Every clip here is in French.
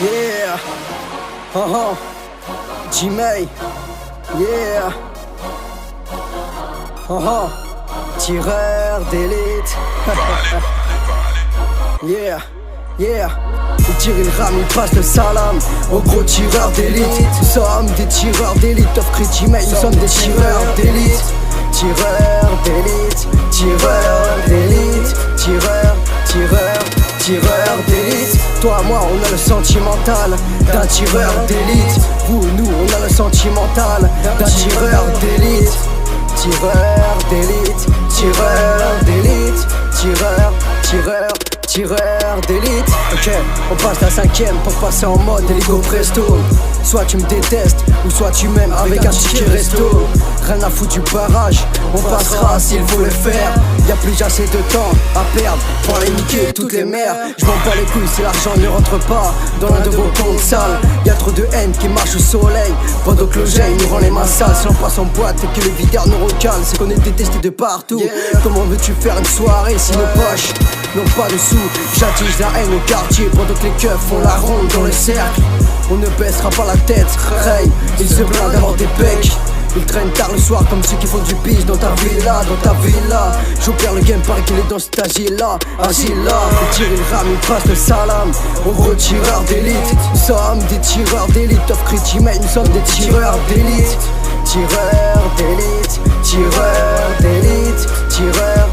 Yeah, G-May, yeah, tireur d'élite. Yeah, yeah. Il tire, il rame, il passe le salam aux gros tireurs d'élite. Nous sommes des tireurs d'élite, offre G-May, nous sommes des tireurs d'élite. Tireurs d'élite, tireurs d'élite, tireurs d'élite. Toi, moi, on a le sentimental d'un tireur d'élite. Vous, nous, on a le sentimental d'un tireur d'élite. Tireur d'élite, tireur d'élite, tireur d'élite. Ok, on passe la cinquième pour passer en mode hélico presto. Soit tu me détestes, ou soit tu m'aimes avec un ticket resto. Rien à foutre du barrage, on passera s'il faut le faire. Y'a plus assez de temps à perdre pour aller niquer toutes les mères. Je m'en bats les couilles si l'argent ne rentre pas dans l'un de vos comptes sales. Y'a trop de haine qui marche au soleil pendant que l'oseille nous rend les mains sales. Si on passe en boîte et que le videur nous recale, c'est qu'on est détesté de partout. Comment veux-tu faire une soirée si nos poches n'ont pas de sous? J'attise la haine au quartier pendant que les keufs font la ronde dans le cercle. On ne baissera pas la tête, Ray, il se plaint d'avoir des becs. Il traîne tard le soir comme ceux qui font du bis dans ta villa, J'opère le game, paraît qu'il est dans cet asile-là, Il tire, il rame, il passe le salam aux gros tireurs d'élite. Nous sommes des tireurs d'élite, offre G-May, nous sommes des tireurs d'élite. Tireurs d'élite, tireurs d'élite, tireurs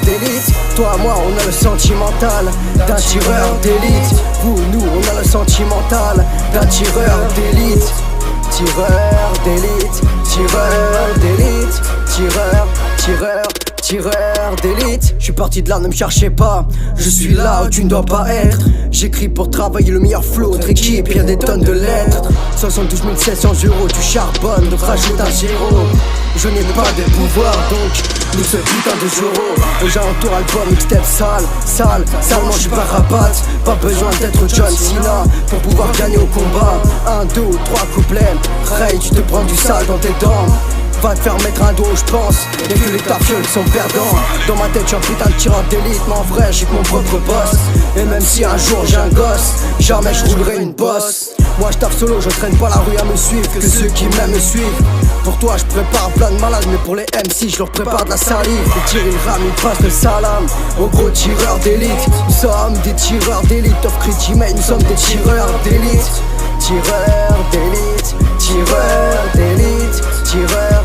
d'élite. Toi, moi, on a le sentimental d'un tireur d'élite. Vous, nous, on a le sentimental d'un tireur d'élite. Tireur d'élite, tireur d'élite, tireur d'élite. Je suis parti de là, ne me cherchez pas. Je suis là où tu ne dois pas être. J'écris pour travailler le meilleur flow. Notre équipe, y'a des tonnes de lettres. 72 700 euros, tu charbonnes, donc rajoute un zéro. Je n'ai pas de pouvoir, donc nique ce putain de zéro. Aux alentours, album, mixtape salement, je suis pas rabat. Pas besoin d'être John Cena pour pouvoir gagner au combat. 1, 2, 3 couplets. Ray, tu te prends du sale dans tes dents. Va te faire mettre un dos, j'pense. Y'a que les tafioles qui sont perdants. Dans ma tête, j'suis un putain de tireur d'élite, mais en vrai, j'ai que mon propre boss. Et même si un jour j'ai un gosse, jamais j'roulerai une bosse. Moi j'taffe solo, je traîne pas la rue à me suivre, que ceux qui m'aiment me suivent. Pour toi, je prépare plein de malades, mais pour les MC, je leur prépare de la salive. Il tire, il rame, il passe le salam aux gros tireurs d'élite. Nous sommes des tireurs d'élite, offre G-May, nous sommes des tireurs d'élite. Tireurs d'élite, tireurs d'élite, tireurs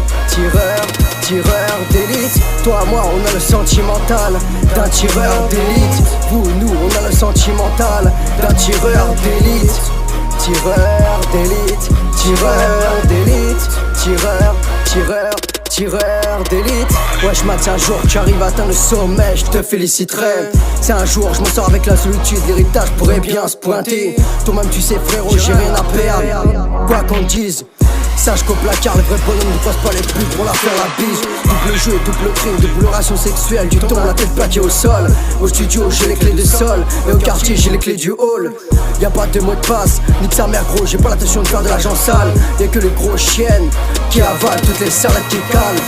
d'élite. Toi, moi, on a le sentimental d'un tireur d'élite. Vous, nous, on a le sentimental d'un tireur d'élite. Tireur d'élite, tireur d'élite, tireur d'élite. Wesh Matt, c'est un jour que tu arrives à atteindre le sommet, je te féliciterai. C'est un jour, je m'en sors avec la solitude, l'héritage pourrait bien se pointer. Toi-même tu sais frérot, j'ai rien à perdre, quoi qu'on dise. Sache qu'au placard, le vrai bonhomme ne passe pas les putes pour la faire la bise. Double jeu, double crime, double relation sexuelle. Tu tombes la tête plaquée au sol. Au studio, j'ai les clés de sol. Et au quartier, j'ai les clés du hall. Y'a pas de mot de passe, nique sa mère gros. J'ai pas l'intention de faire de l'argent sale. Y'a que les gros chiennes qui avalent toutes les salades qui calent.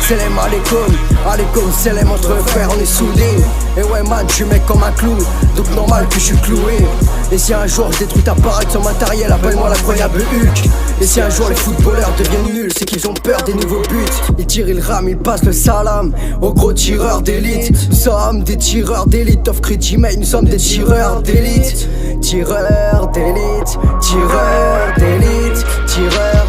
Selem alaikum, selem entre frères, on est soudés. Et ouais man, je suis mec comme un clou, donc normal que je suis cloué. Et si un jour je détruis ta baraque sans matériel, appelle-moi l'incroyable Hulk. Et si un jour les footballeurs deviennent nuls, c'est qu'ils ont peur des nouveaux buts. Ils tirent, ils rament, ils passent le salam aux gros tireurs d'élite. Nous sommes des tireurs d'élite, offre G-May, nous sommes des tireurs d'élite. Tireurs d'élite, tireurs d'élite, tireurs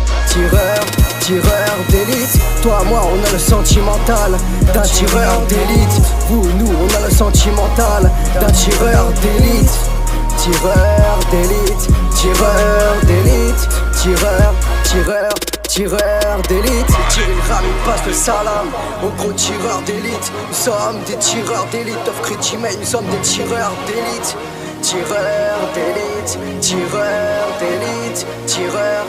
d'élite. Toi, moi, on a le sentimental d'un tireur d'élite. Vous, nous, on a le sentimental d'un tireur d'élite. Tireur d'élite, tireur d'élite, tireur d'élite. Il tire, il rame, il passe le salam aux gros tireurs d'élite. Nous sommes des tireurs d'élite, offre G-May, nous sommes des tireurs d'élite. Tireurs d'élite, tireurs d'élite, tireurs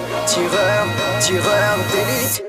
d'élite.